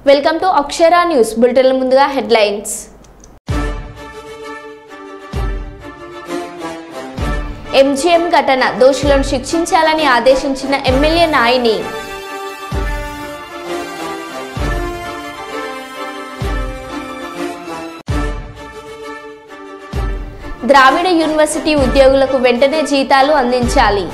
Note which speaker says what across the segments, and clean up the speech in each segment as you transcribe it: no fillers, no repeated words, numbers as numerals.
Speaker 1: Welcome to Akshara news bulletin. ముందుగా headlines. MGM ఘటన దోషులను శిక్షించాలని ఆదేశించిన ఎమ్మెల్యే నాయిని. ద్రావిడ యూనివర్సిటీ ఉద్యోగులకు వెంటనే జీతాలు అందించాలి.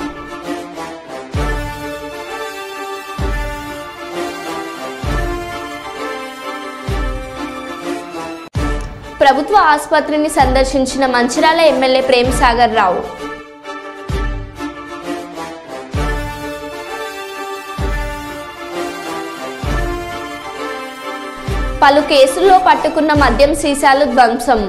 Speaker 1: ప్రభుత్వ ఆసుపత్రిని సందర్శించిన మంచిర్యాల ఎమ్మెల్యే ప్రేమ్ సాగర్ రావు. పలు కేసుల్లో పట్టుకున్న మద్యం సీసాలు ధ్వంసం.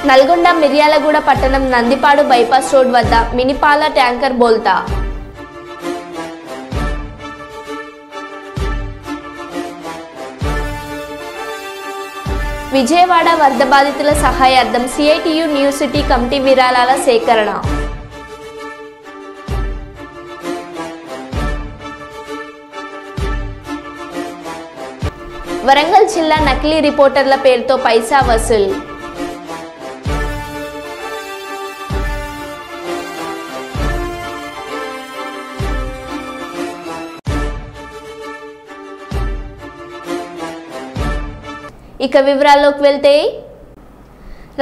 Speaker 1: నల్గొండ మిర్యాలగూడ పట్టణం నందిపాడు బైపాస్ రోడ్ వద్ద మినిపాల ట్యాంకర్ బోల్తా. విజయవాడ వరద బాధితుల సహాయార్థం సిఐటియు న్యూ సిటీ కమిటీ విరాళాల సేకరణ. వరంగల్ జిల్లా నకిలీ రిపోర్టర్ల పేరుతో పైసా వసూలు. ఇక వివరాల్లోకి వెళ్తే,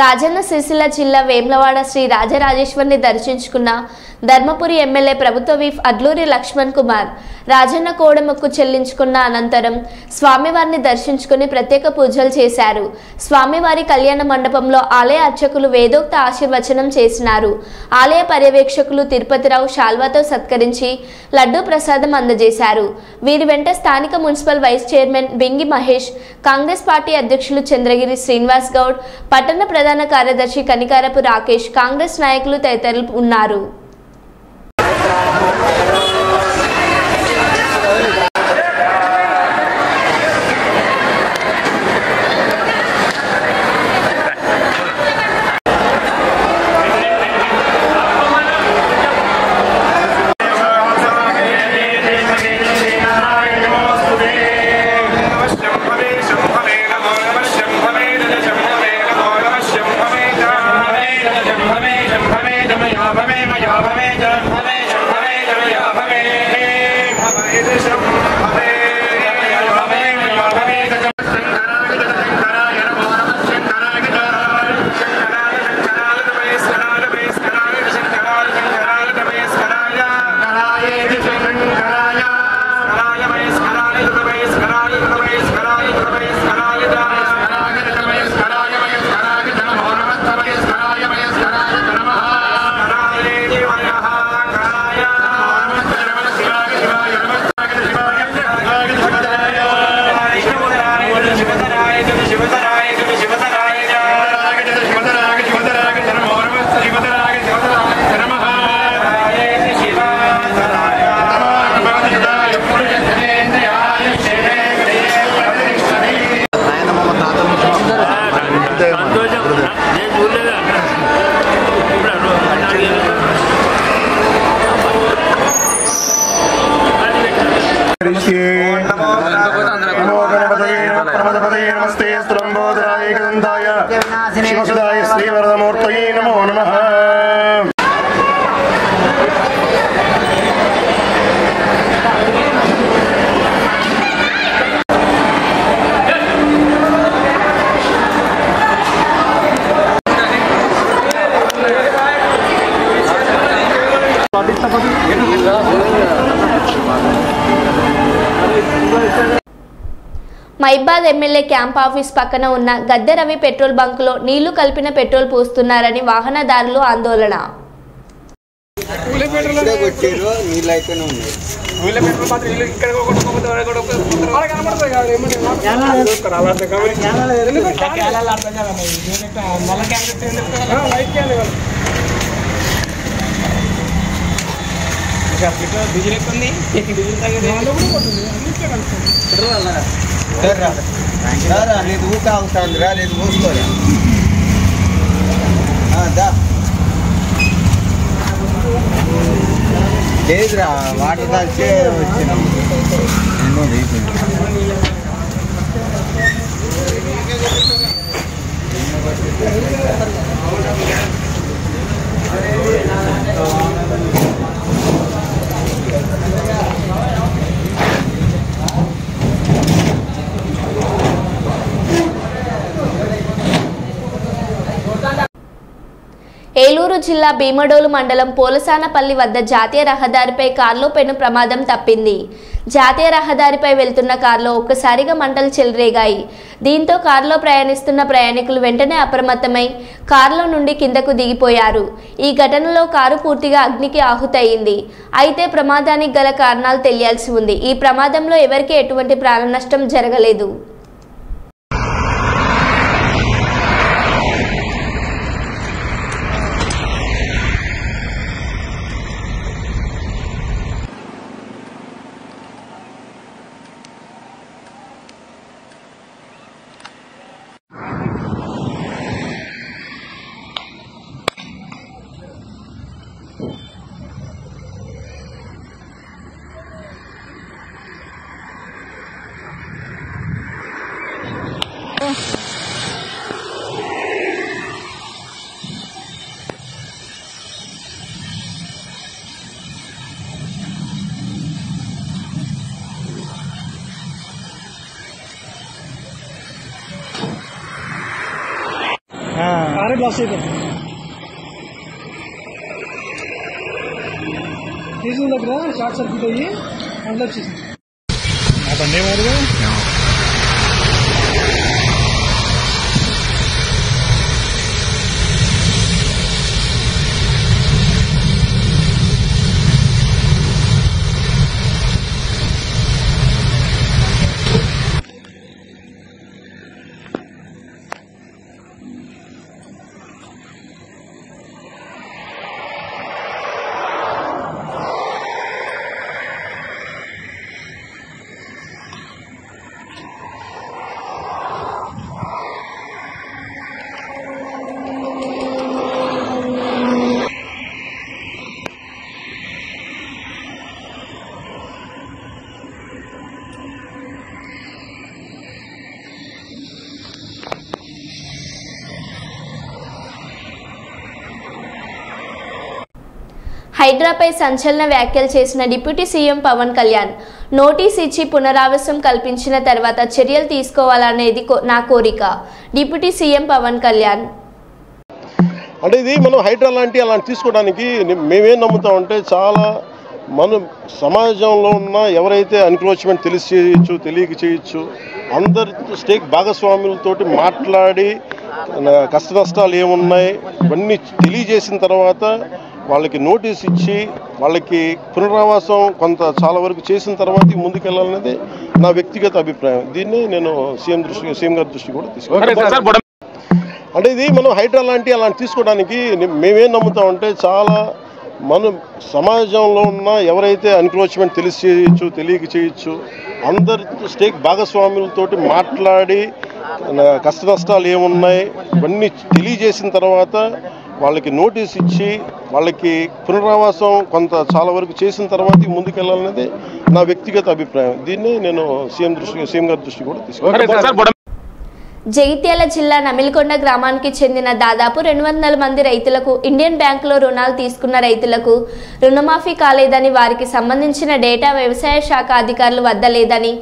Speaker 1: రాజన్న సిరిసిల్ల జిల్లా వేములవాడ శ్రీ రాజరాజేశ్వరిని దర్శించుకున్న ధర్మపురి ఎమ్మెల్యే ప్రభుత్వ విప్ అడ్లూరి లక్ష్మణ్ కుమార్ రాజన్న కోడెమొక్కు చెల్లించుకున్న అనంతరం స్వామివారిని దర్శించుకుని ప్రత్యేక పూజలు చేశారు. స్వామివారి కళ్యాణ మండపంలో ఆలయ అర్చకులు వేదోక్త ఆశీర్వచనం చేసినారు. ఆలయ పర్యవేక్షకులు తిరుపతిరావు శాల్వాతో సత్కరించి లడ్డూ ప్రసాదం అందజేశారు. వీరి వెంట స్థానిక municipal vice chairman Bingi Mahesh, Congress party అధ్యక్షులు చంద్రగిరి శ్రీనివాస్ గౌడ్, పట్టణ ప్రధాన కార్యదర్శి కనికారపు రాకేష్, కాంగ్రెస్ నాయకులు తదితరులు ఉన్నారు. మైబాద్ ఎమ్మెల్యే క్యాంప్ ఆఫీస్ పక్కన ఉన్న గద్దె రవి పెట్రోల్ బంకులో నీళ్లు కలిపిన పెట్రోల్ పోస్తున్నారని వాహనదారులు ఆందోళన.
Speaker 2: డీజిల్ ఎక్కుంది, డీజిల్ తగ్గదు. ఊకా అవుతుంది రా, నేను మూసుకోలే.
Speaker 3: లేదురా వాటర్ కలిసి వచ్చినాం ఎన్నో అయిపోయింది.
Speaker 1: ఏలూరు జిల్లా భీమడోలు మండలం పోలసానపల్లి వద్ద జాతీయ రహదారిపై కారులో పెను ప్రమాదం తప్పింది. జాతీయ రహదారిపై వెళ్తున్న కారులో ఒక్కసారిగా మంటలు చెలరేగాయి. దీంతో కారులో ప్రయాణిస్తున్న ప్రయాణికులు వెంటనే అప్రమత్తమై కారులో నుండి కిందకు దిగిపోయారు. ఈ ఘటనలో కారు పూర్తిగా అగ్నికి ఆహుతయింది. అయితే ప్రమాదానికి గల కారణాలు తెలియాల్సి ఉంది. ఈ ప్రమాదంలో ఎవరికీ ఎటువంటి ప్రాణ నష్టం జరగలేదు.
Speaker 4: కారే బ్లాస్ట్ అయిపోయింది. తీసిన దగ్గర షార్ట్ సర్క్యూట్ అయ్యి అందులో వచ్చేసింది. బండి ఏమారుగా
Speaker 1: హైడ్రాపై సంచలన వ్యాఖ్యలు చేసిన deputy CM Pawan Kalyan notice ఇచ్చి పునరావాసం కల్పించిన తర్వాత చర్యలు తీసుకోవాలనేది నా కోరిక. డిప్యూటీ సీఎం పవన్ కళ్యాణ్
Speaker 5: అంటే ఇది మనం హైడ్రా అలాంటి తీసుకోవడానికి మేమేం నమ్ముతామంటే చాలా మనం సమాజంలో ఉన్న ఎవరైతే ఎన్క్రోచ్మెంట్ తెలిసి చేయొచ్చు తెలియక చేయొచ్చు అందరి స్టేక్ భాగస్వాములతోటి మాట్లాడి కష్ట నష్టాలు ఏమున్నాయి ఇవన్నీ తెలియజేసిన తర్వాత వాళ్ళకి నోటీస్ ఇచ్చి వాళ్ళకి పునరావాసం కొంత చాలా వరకు చేసిన తర్వాత ముందుకెళ్ళాలనేది నా వ్యక్తిగత అభిప్రాయం. దీన్ని నేను సీఎం గారి దృష్టి కూడా తీసుకున్నాను. అంటే ఇది మనం హైడ్రా అలాంటి తీసుకోవడానికి మేమేం నమ్ముతామంటే చాలా మనం సమాజంలో ఉన్న ఎవరైతే ఎన్క్రోచ్మెంట్ తెలిసి చేయొచ్చు తెలియక చేయొచ్చు అందరి స్టేక్ భాగస్వాములతోటి మాట్లాడి కష్ట నష్టాలు ఏమున్నాయి ఇవన్నీ తెలియజేసిన తర్వాత వాళ్ళకి నోటీస్ ఇచ్చి వాళ్ళకి పునరావాసం కొంత చాలా వరకు చేసిన తర్వాత ముందుకెళ్ళాలనేది నా వ్యక్తిగత అభిప్రాయం. దీన్ని నేను సీఎం గారి దృష్టి కూడా తీసుకున్నాను.
Speaker 1: జగిత్యాల జిల్లా నమిలికొండ గ్రామానికి చెందిన దాదాపు 200 మంది రైతులకు ఇండియన్ బ్యాంకులో రుణాలు తీసుకున్న రైతులకు రుణమాఫీ కాలేదని వారికి సంబంధించిన డేటా వ్యవసాయ శాఖ అధికారులు వద్ద లేదని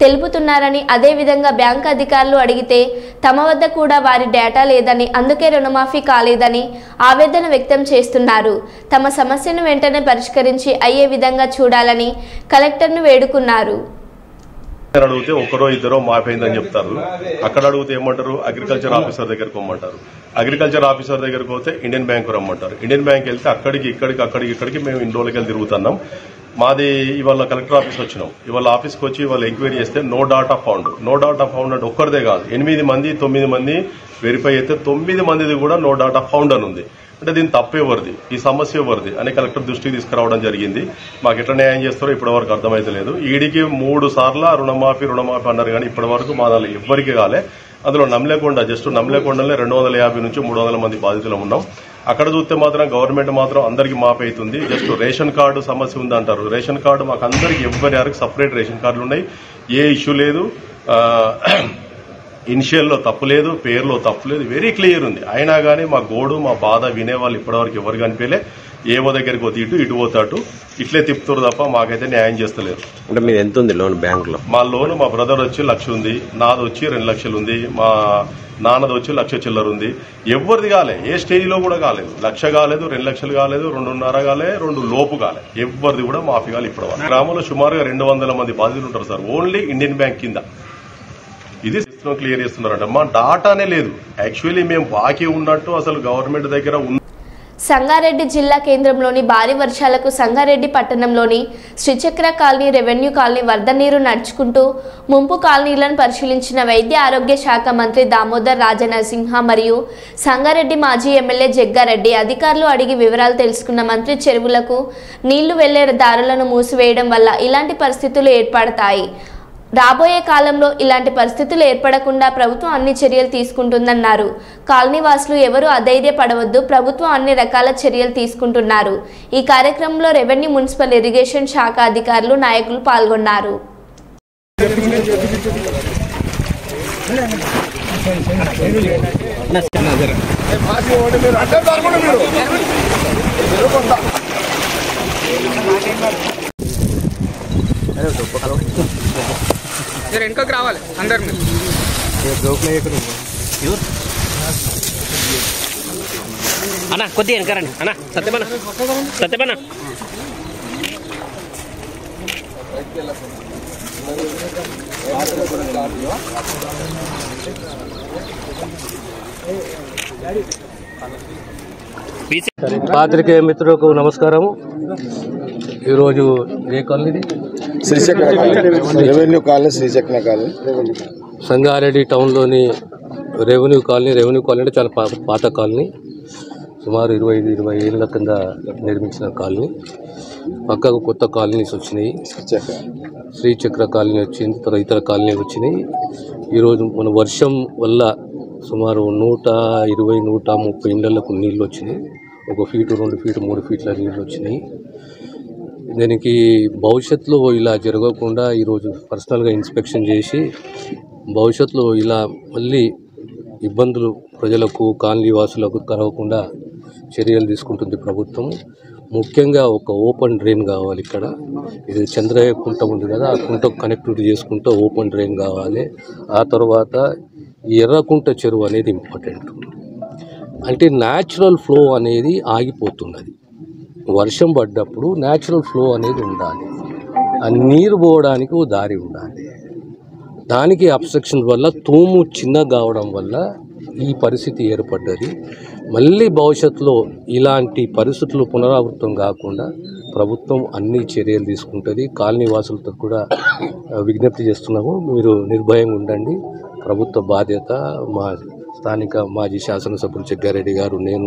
Speaker 1: తెలుపుతున్నారని, అదేవిధంగా బ్యాంకు అధికారులు అడిగితే తమ వద్ద కూడా వారి డేటా లేదని, అందుకే రుణమాఫీ కాలేదని ఆవేదన వ్యక్తం చేస్తున్నారు. తమ సమస్యను వెంటనే పరిష్కరించి అయ్యే విధంగా చూడాలని కలెక్టర్ను వేడుకున్నారు.
Speaker 6: అడిగితే ఒకరో ఇద్దరో మాఫైందని చెప్తారు. అక్కడ అడిగితే ఏమంటారు, అగ్రికల్చర్ ఆఫీసర్ దగ్గరకు రమ్మంటారు. అగ్రికల్చర్ ఆఫీసర్ దగ్గరకు పోతే ఇండియన్ బ్యాంక్ రమ్మంటారు. ఇండియన్ బ్యాంక్ వెళ్తే అక్కడికి మేము ఇన్ని రోజులకి వెళ్ళి తిరుగుతున్నాం. మాది ఇవాళ కలెక్టర్ ఆఫీస్ వచ్చినాం. ఇవాళ ఆఫీస్కి వచ్చి వాళ్ళు ఎంక్వైరీ చేస్తే నో డాటా ఫౌండ్ అంటే ఒక్కరిదే కాదు, 8 మంది 9 మంది వెరిఫై అయితే 9 మందిది కూడా నో డాటా ఫౌండ్ అని ఉంది. అంటే దీని తప్పేవరిది, ఈ సమస్య ఎవరిది అని కలెక్టర్ దృష్టికి తీసుకురావడం జరిగింది. మాకు ఎట్లా న్యాయం చేస్తారో ఇప్పటి వరకు అర్థమైతలేదు. ఈడికి 3 సార్లు రుణమాఫీ అన్నారు కానీ ఇప్పటి వరకు మా దానిలో ఎవ్వరికి కాలే. అందులో నమ్మలేకుండా జస్ట్ నమ్మలేకుండానే 250 నుంచి 300 మంది బాధితులు ఉన్నాం. అక్కడ చూస్తే మాత్రం గవర్నమెంట్ మాత్రం అందరికి మాఫ్ అవుతుంది. జస్ట్ రేషన్ కార్డు సమస్య ఉంది అంటారు. రేషన్ కార్డు మాకు అందరికి ఎవరికి సపరేట్ రేషన్ కార్డులు ఉన్నాయి. ఏ ఇష్యూ లేదు. ఇనిషియల్లో తప్పు లేదు, పేరులో తప్పు లేదు, వెరీ క్లియర్ ఉంది. అయినా కానీ మా గోడు మా బాధ వినేవాళ్ళు ఇప్పటివరకు ఎవరు కనిపించలే. ఏవో దగ్గరికి పోతే ఇటు పోతాటు ఇట్లే తిప్పుతారు తప్ప మాకైతే న్యాయం చేస్తలేరు.
Speaker 7: అంటే మీరు ఎంత ఉంది లోన్ బ్యాంకులో?
Speaker 6: మా లోన్ మా బ్రదర్ వచ్చి 1 లక్ష ఉంది, నాది వచ్చి 2 లక్షలు ఉంది, మా నాన్నది వచ్చి 1 లక్ష చిల్లర ఉంది. ఎవరిది కాలే, ఏ స్టేజ్లో కూడా కాలేదు. 1 లక్ష కాలేదు, 2 లక్షలు కాలేదు, 2.5 కాలే, 2 లోపు కాలే. ఎవరిది కూడా మాఫీ కాలే. ఇప్పుడు గ్రామంలో సుమారుగా 200 మంది బాధితులు ఉంటారు సార్, ఓన్లీ ఇండియన్ బ్యాంక్ కింద. ఇది క్లియర్ చేస్తున్నారంట. మా డాటానే లేదు. యాక్చువల్లీ మేము బాకీ ఉన్నట్టు అసలు గవర్నమెంట్ దగ్గర
Speaker 1: సంగారెడ్డి జిల్లా కేంద్రంలోని భారీ వర్షాలకు సంగారెడ్డి పట్టణంలోని శ్రీచక్ర కాలనీ, రెవెన్యూ కాలనీ వరద నీరు నడుచుకుంటూ ముంపు కాలనీలను పరిశీలించిన వైద్య ఆరోగ్య శాఖ మంత్రి దామోదర్ రాజనరసింహ మరియు సంగారెడ్డి మాజీ ఎమ్మెల్యే జగ్గారెడ్డి అధికారులు అడిగి వివరాలు తెలుసుకున్న మంత్రి చెరువులకు నీళ్లు వెళ్లే దారులను మూసివేయడం వల్ల ఇలాంటి పరిస్థితులు ఏర్పడతాయి. రాబోయే కాలంలో ఇలాంటి పరిస్థితులు ఏర్పడకుండా ప్రభుత్వం అన్ని చర్యలు తీసుకుంటుందన్నారు. కాలనీవాసులు ఎవరూ అధైర్యపడవద్దు, ప్రభుత్వం అన్ని రకాల చర్యలు తీసుకుంటున్నారు. ఈ కార్యక్రమంలో రెవెన్యూ, మున్సిపల్, ఇరిగేషన్ శాఖ అధికారులు, నాయకులు పాల్గొన్నారు.
Speaker 2: వెనుకకు రావాలి అందరు.
Speaker 7: అన్నా కొద్దిగా వెనకరండి అన్నా. సత్యమన్నా సత్యమన్నా
Speaker 8: పాత్రికేయ మిత్రులకు నమస్కారము. ఈరోజు ఏ colony?
Speaker 3: Srichakra revenue colony, Srichakra colony,
Speaker 8: Sangareddy టౌన్లోని రెవెన్యూ కాలనీ. రెవెన్యూ కాలనీ అంటే చాలా పాత కాలనీ, సుమారు 20 ఏళ్ళ కింద నిర్మించిన కాలనీ. పక్కకు కొత్త కాలనీస్ వచ్చినాయి. శ్రీచక్ర కాలనీ వచ్చింది, తర్వాత ఇతర కాలనీలు వచ్చినాయి. ఈరోజు మన వర్షం వల్ల సుమారు 120-130 ఇళ్లకు నీళ్ళు వచ్చినాయి. 1 ఫీటు, 2 ఫీటు, 3 ఫీట్ల నీళ్ళు వచ్చినాయి. దీనికి భవిష్యత్తులో ఇలా జరగకుండా ఈరోజు పర్సనల్గా ఇన్స్పెక్షన్ చేసి భవిష్యత్తులో ఇలా మళ్ళీ ఇబ్బందులు ప్రజలకు, కాలనీ వాసులకు కలగకుండా చర్యలు తీసుకుంటుంది ప్రభుత్వం. ముఖ్యంగా ఒక ఓపెన్ డ్రైన్ కావాలి ఇక్కడ. ఇది చంద్రయ్య కుంట ఉంది కదా, ఆ కుంటకు కనెక్టివిటీ చేసుకుంటూ ఓపెన్ డ్రైన్ కావాలి. ఆ తర్వాత ఎర్రకుంట చెరువు అనేది ఇంపార్టెంట్. అంటే న్యాచురల్ ఫ్లో అనేది ఆగిపోతున్నది. వర్షం పడ్డప్పుడు న్యాచురల్ ఫ్లో అనేది ఉండాలి. ఆ నీరు పోవడానికి ఓ దారి ఉండాలి. దానికి అబ్స్ట్రక్షన్ వల్ల తూము చిన్న కావడం వల్ల ఈ పరిస్థితి ఏర్పడ్డది. మళ్ళీ భవిష్యత్తులో ఇలాంటి పరిస్థితులు పునరావృతం కాకుండా ప్రభుత్వం అన్ని చర్యలు తీసుకుంటుంది. కాలనీ వాసులతో కూడా విజ్ఞప్తి చేస్తున్నాము, మీరు నిర్భయంగా ఉండండి. ప్రభుత్వ బాధ్యత. మా స్థానిక మాజీ శాసనసభ్యులు జగ్గారెడ్డి గారు, నేను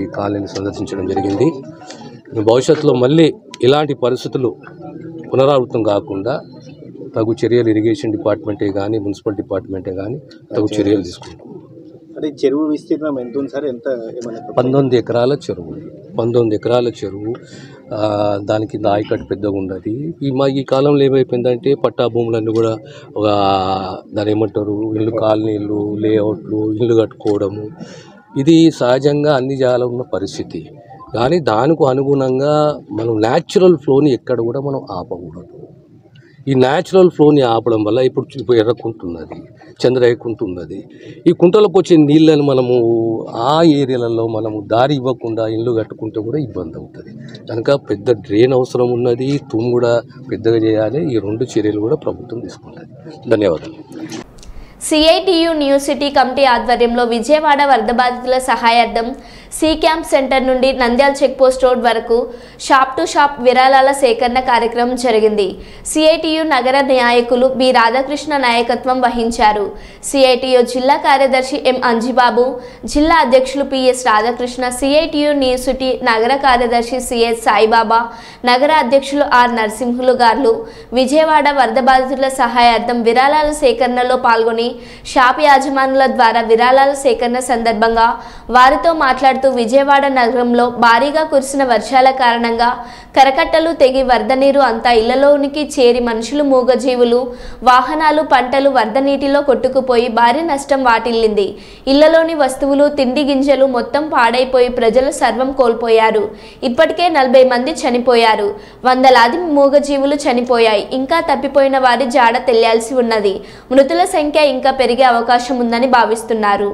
Speaker 8: ఈ కాలనీని సందర్శించడం జరిగింది. భవిష్యత్తులో మళ్ళీ ఇలాంటి పరిస్థితులు పునరావృతం కాకుండా తగు చర్యలు ఇరిగేషన్ డిపార్ట్మెంటే కానీ, మున్సిపల్ డిపార్ట్మెంటే కానీ తగు చర్యలు తీసుకుంటాం.
Speaker 3: అంటే చెరువు విస్తీర్ణం ఎంత ఉంది సార్? ఎంత?
Speaker 8: 19 ఎకరాల చెరువు. 19 ఎకరాల చెరువు. దాని కింద ఆయకట్టు పెద్దగా ఉన్నది. ఈ కాలంలో ఏమైపోయిందంటే పట్టా భూములన్నీ కూడా ఒక దాని ఏమంటారు, ఇల్లు, కాలనీలు, లేఅవుట్లు, ఇల్లు కట్టుకోవడము, ఇది సహజంగా అన్ని జాగాలో ఉన్న పరిస్థితి. కానీ దానికి అనుగుణంగా మనం న్యాచురల్ ఫ్లోని ఎక్కడ కూడా మనం ఆపకూడదు. ఈ న్యాచురల్ ఫ్లోని ఆపడం వల్ల ఇప్పుడు ఎర్రకుంటున్నది, చంద్రయ్యకుంటున్నది. ఈ కుంటలకు వచ్చే నీళ్ళని మనము ఆ ఏరియాలలో మనము దారి ఇవ్వకుండా ఇల్లు కట్టుకుంటే కూడా ఇబ్బంది అవుతుంది. కనుక పెద్ద డ్రైన్ అవసరం ఉన్నది, తూము కూడా పెద్దగా చేయాలి. ఈ 2 చర్యలు కూడా ప్రభుత్వం తీసుకుంటుంది. ధన్యవాదాలు.
Speaker 1: సిఐటియు న్యూ సిటీ కమిటీ ఆధ్వర్యంలో విజయవాడ వరద బాధితుల సహాయార్థం సి క్యాంప్ సెంటర్ నుండి నంద్యాల చెక్పోస్ట్ రోడ్ వరకు షాప్ టు షాప్ విరాళాల సేకరణ కార్యక్రమం జరిగింది. సిఐటియు నగర నాయకులు బి రాధాకృష్ణ నాయకత్వం వహించారు. సిఐటియు జిల్లా కార్యదర్శి ఎం అంజిబాబు, జిల్లా అధ్యక్షులు PS Radhakrishna, CITU new city నగర కార్యదర్శి సిఎస్ సాయిబాబా, నగర అధ్యక్షులు ఆర్ నరసింహులు గారు విజయవాడ వరద బాధితుల సహాయార్థం విరాళాల సేకరణలో పాల్గొని షాప్ యాజమానుల ద్వారా విరాళాల సేకరణ సందర్భంగా వారితో మాట్లాడుతూ మాట్లాడుతూ విజయవాడ నగరంలో భారీగా కురిసిన వర్షాల కారణంగా కరకట్టలు తెగి వరద నీరు అంతా ఇళ్లలోనికి చేరి మనుషులు, మూగజీవులు, వాహనాలు, పంటలు వరద నీటిలో కొట్టుకుపోయి భారీ నష్టం వాటిల్లింది. ఇళ్లలోని వస్తువులు, తిండి గింజలు మొత్తం పాడైపోయి ప్రజలు సర్వం కోల్పోయారు. ఇప్పటికే 40 మంది చనిపోయారు. వందలాది మూగజీవులు చనిపోయాయి. ఇంకా తప్పిపోయిన వారి జాడ తెలియాల్సి ఉన్నది. మృతుల సంఖ్య ఇంకా పెరిగే అవకాశం ఉందని భావిస్తున్నారు.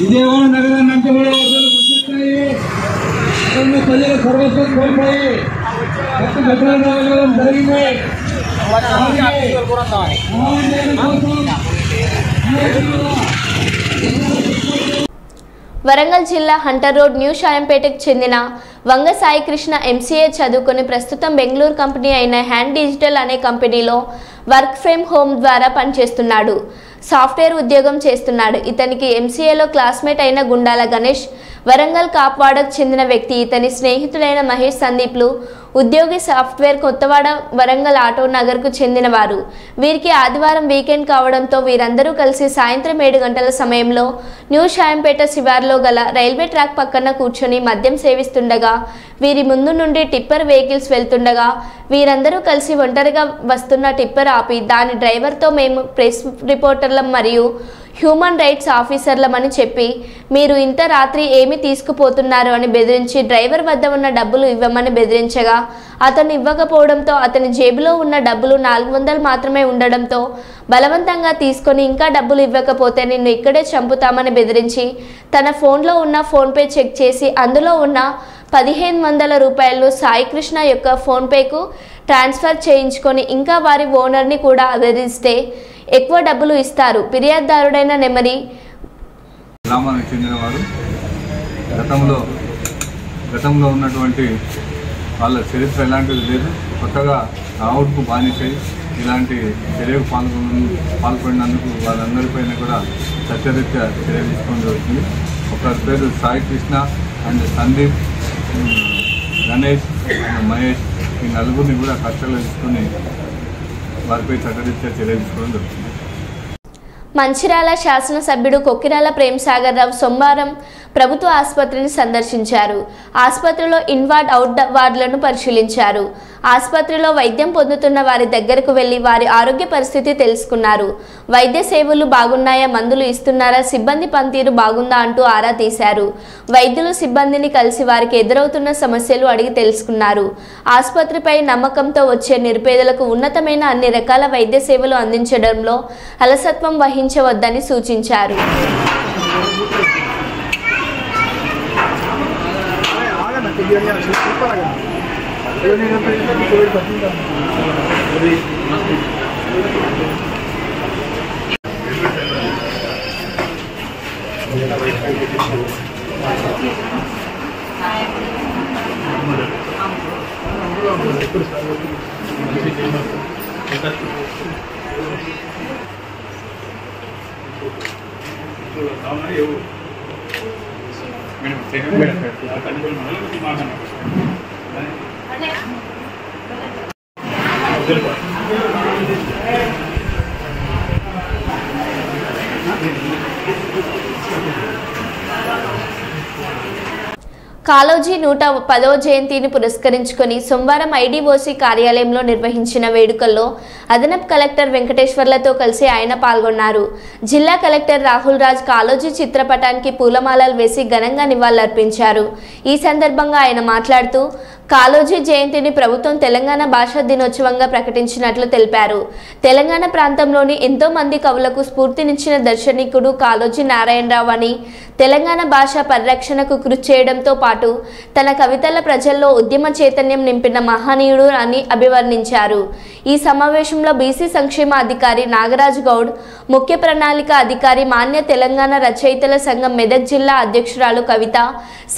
Speaker 4: విజయవాడ నగరాన్ని అంటే కూడా గుర్తిస్తాయి. ప్రజలు సర్వస్వం కోల్పోయి జరిగింది.
Speaker 1: వరంగల్ జిల్లా హంటర్ రోడ్ న్యూ షాయంపేటకు చెందిన వంగ సాయి కృష్ణ ఎంసీఏ చదువుకొని ప్రస్తుతం బెంగళూరు కంపెనీ అయిన హ్యాండ్ డిజిటల్ అనే కంపెనీలో వర్క్ ఫ్రమ్ హోమ్ ద్వారా పనిచేస్తున్నాడు. సాఫ్ట్వేర్ ఉద్యోగం చేస్తున్నాడు. ఇతనికి ఎంసీఏలో క్లాస్మేట్ అయిన గుండాల గణేష్, వరంగల్ కాప్వాడకు చెందిన వ్యక్తి, ఇతని స్నేహితుడైన మహేష్ సందీప్లు ఉద్యోగి సాఫ్ట్వేర్ కొత్తవాడ వరంగల్ ఆటో నగర్కు చెందినవారు. వీరికి ఆదివారం వీకెండ్ కావడంతో వీరందరూ కలిసి సాయంత్రం 7 గంటల సమయంలో న్యూ షాయంపేట శివార్లో గల రైల్వే ట్రాక్ పక్కన కూర్చొని మద్యం సేవిస్తుండగా వీరి ముందు నుండి టిప్పర్ వెహికల్స్ వెళ్తుండగా వీరందరూ కలిసి ఒంటరిగా వస్తున్న టిప్పర్ ఆపి దాని డ్రైవర్తో మేము ప్రెస్ రిపోర్టర్లం మరియు హ్యూమన్ రైట్స్ ఆఫీసర్లమని చెప్పి మీరు ఇంత రాత్రి ఏమి తీసుకుపోతున్నారు అని బెదిరించి డ్రైవర్ వద్ద ఉన్న డబ్బులు ఇవ్వమని బెదిరించగా అతను ఇవ్వకపోవడంతో అతని జేబులో ఉన్న డబ్బులు 400 మాత్రమే ఉండడంతో బలవంతంగా తీసుకొని ఇంకా డబ్బులు ఇవ్వకపోతే నిన్ను ఇక్కడే చంపుతామని బెదిరించి తన ఫోన్లో ఉన్న ఫోన్పే చెక్ చేసి అందులో ఉన్న 1500 రూపాయలను సాయికృష్ణ యొక్క ఫోన్పేకు ట్రాన్స్ఫర్ చేయించుకొని ఇంకా వారి ఓనర్ని కూడా బెదిరిస్తే ఎక్కువ డబ్బులు ఇస్తారు. ఫిర్యాదుదారుడైన నెమరి
Speaker 9: గ్రామానికి చెందినవాడు. గతంలో ఉన్నటువంటి వాళ్ళ చరిత్ర ఎలాంటిది లేదు. కొత్తగా రావుడుకు బానిసై ఇలాంటి చర్యకు పాల్పడినందుకు వాళ్ళందరిపైన కూడా సత్యరీత్యా చర్య తీసుకోవడం జరుగుతుంది. ఒకరి పేరు సాయి కృష్ణ అండ్ సందీప్, గణేష్ అండ్ మహేష్, ఈ నలుగురిని కూడా కష్టంలో తీసుకొని వారిపై చట్టరీత్యా చర్య తీసుకోవడం జరుగుతుంది.
Speaker 1: మంచిర్యాల శాసనసభ్యుడు కొక్కిరాల ప్రేమ్సాగర్ రావు సోమవారం ప్రభుత్వ ఆసుపత్రిని సందర్శించారు. ఆసుపత్రిలో ఇన్వార్డ్, అవుట్ వార్డులను పరిశీలించారు. ఆసుపత్రిలో వైద్యం పొందుతున్న వారి దగ్గరకు వెళ్లి వారి ఆరోగ్య పరిస్థితి తెలుసుకున్నారు. వైద్య సేవలు బాగున్నాయా, మందులు ఇస్తున్నారా, సిబ్బంది పనితీరు బాగుందా అంటూ ఆరా తీశారు. వైద్యులు సిబ్బందిని కలిసి వారికి ఎదురవుతున్న సమస్యలు అడిగి తెలుసుకున్నారు. ఆసుపత్రిపై నమ్మకంతో వచ్చే నిరుపేదలకు ఉన్నతమైన అన్ని రకాల వైద్య సేవలు అందించడంలో అలసత్వం వహించవద్దని సూచించారు. కాళోజీ 110వ జయంతిని పురస్కరించుకొని సోమవారం ఐడీఓసీ కార్యాలయంలో నిర్వహించిన వేడుకల్లో అదనపు కలెక్టర్ వెంకటేశ్వర్లతో కలిసి ఆయన పాల్గొన్నారు. జిల్లా కలెక్టర్ రాహుల్ రాజ్ కాళోజీ చిత్రపటానికి పూలమాలలు వేసి ఘనంగా నివాళులర్పించారు. ఈ సందర్భంగా ఆయన మాట్లాడుతూ కాళోజీ జయంతిని ప్రభుత్వం తెలంగాణ భాషా దినోత్సవంగా ప్రకటించినట్లు తెలిపారు. తెలంగాణ ప్రాంతంలోని ఎంతో మంది కవులకు స్ఫూర్తినిచ్చిన దర్శనికుడు కాళోజీ నారాయణరావు అని, తెలంగాణ భాష పరిరక్షణకు కృషి చేయడంతో పాటు తన కవితల ప్రజల్లో ఉద్యమ చైతన్యం నింపిన మహనీయుడు అని అభివర్ణించారు. ఈ సమావేశంలో బీసీ సంక్షేమ అధికారి నాగరాజ్ గౌడ్, ముఖ్య ప్రణాళిక అధికారి మాన్య తెలంగాణ రచయితల సంఘం మెదక్ జిల్లా అధ్యక్షురాలు కవిత,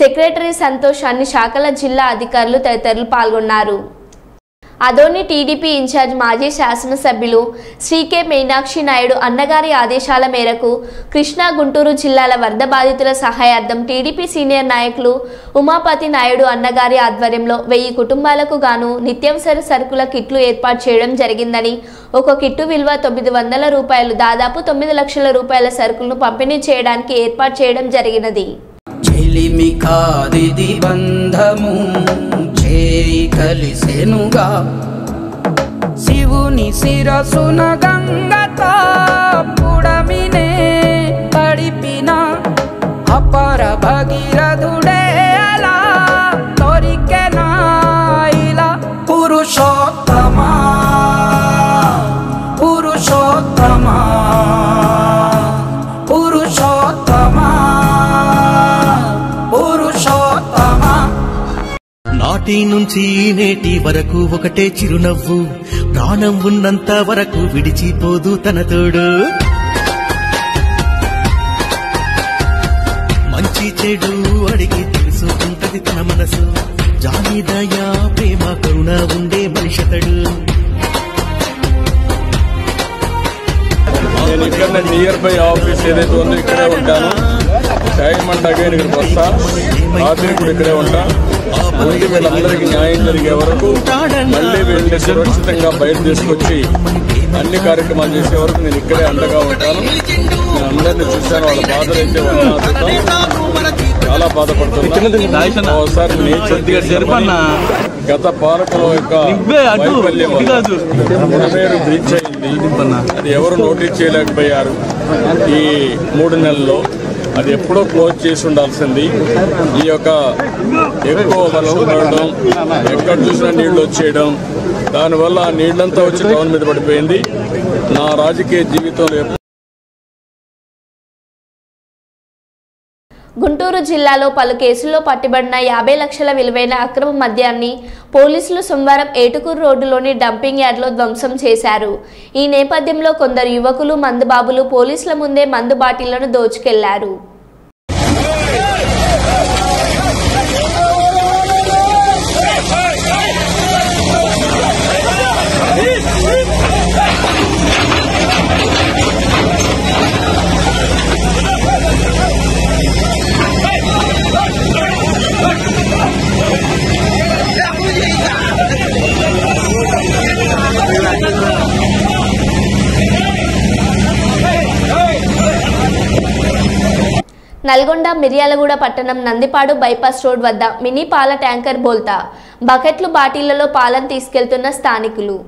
Speaker 1: సెక్రటరీ సంతోష్, అన్ని శాఖల జిల్లా అధికారులు తదితరులు పాల్గొన్నారు. అదోని టీడీపీ ఇన్ఛార్జ్ మాజీ శాసనసభ్యులు శ్రీ కె మీనాక్షి నాయుడు అన్నగారి ఆదేశాల మేరకు కృష్ణా, గుంటూరు జిల్లాల వరద బాధితుల సహాయార్థం టీడీపీ సీనియర్ నాయకులు ఉమాపతి నాయుడు అన్నగారి ఆధ్వర్యంలో 1000 కుటుంబాలకు గాను నిత్యావసర సరుకుల కిట్లు ఏర్పాటు చేయడం జరిగిందని, ఒక కిట్టు విలువ 900 రూపాయలు, దాదాపు 9 లక్షల రూపాయల సరుకులను పంపిణీ చేయడానికి ఏర్పాటు చేయడం జరిగినది.
Speaker 10: కలిసెనుగా శివుని శిరసున గంగతో పుడమినే తడిపిన అపర భగీరథుడే అలా తొరికెనా ఇలా పురుషోత్తమా పురుషోత్తమా పురుషోత్తమా పురుషోత్తమా.
Speaker 11: నాటి నుంచి నేటి వరకు ఒకటే చిరునవ్వు, ప్రాణం ఉన్నంత వరకు విడిచిపోదు తన తోడు. మంచి చెడు అడిగి తెలుసుకుంటది తన మనసు, జాలి దయా ప్రేమ కరుణ ఉండే మనిషతడు.
Speaker 9: నేను ఇక్కడ నియర్ బై ఆఫీస్ ఏదైతే ఉందో ఇక్కడే ఉంటాను. టైం అంటే అగైన్ ఇక్కడికి వస్తా, రాత్రి కూడా ఇక్కడే ఉంటా. ముందు వీళ్ళందరికీ న్యాయం జరిగే వరకు మళ్ళీ వీళ్ళని సురక్షితంగా బయట తీసుకొచ్చి అన్ని కార్యక్రమాలు చేసే వరకు నేను ఇక్కడే అండగా ఉంటాను. నేను అందరినీ చూశాను, వాళ్ళ బాధలు అయితే చాలా బాధపడుతున్నాను. ఒకసారి గత పాలకుల యొక్క వైఫల్యం మునమేరు బ్రీచ్ అయింది. అది ఎవరు నోటీస్ చేయలేకపోయారు ఈ 3 నెలల్లో. అది ఎప్పుడో క్లోజ్ చేసి ఉండాల్సింది. ఈ యొక్క ఎక్కువ వర్షం పడడం, ఎక్కడ చూసినా నీళ్లు వచ్చేయడం, దానివల్ల ఆ నీళ్లంతా వచ్చి టౌన్ మీద పడిపోయింది. నా రాజకీయ జీవితంలో
Speaker 1: గుంటూరు జిల్లాలో పలు కేసుల్లో పట్టుబడిన 50 లక్షల విలువైన అక్రమ మద్యాన్ని పోలీసులు సోమవారం ఏటుకూరు రోడ్డులోని డంపింగ్ యార్డ్లో ధ్వంసం చేశారు. ఈ నేపథ్యంలో కొందరు యువకులు, మందుబాబులు పోలీసుల ముందే మందు బాటిళ్లను దోచుకెళ్లారు. నల్గొండ మిర్యాలగూడ పట్టణం నందిపాడు బైపాస్ రోడ్ వద్ద మినీ పాల ట్యాంకర్ బోల్తా బకెట్లు బాటిళ్లలో పాలను తీసుకెళ్తున్న స్థానికులు.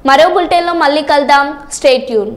Speaker 1: మరో బులెటిన్లో మళ్ళీ కలుద్దాం. Stay tune.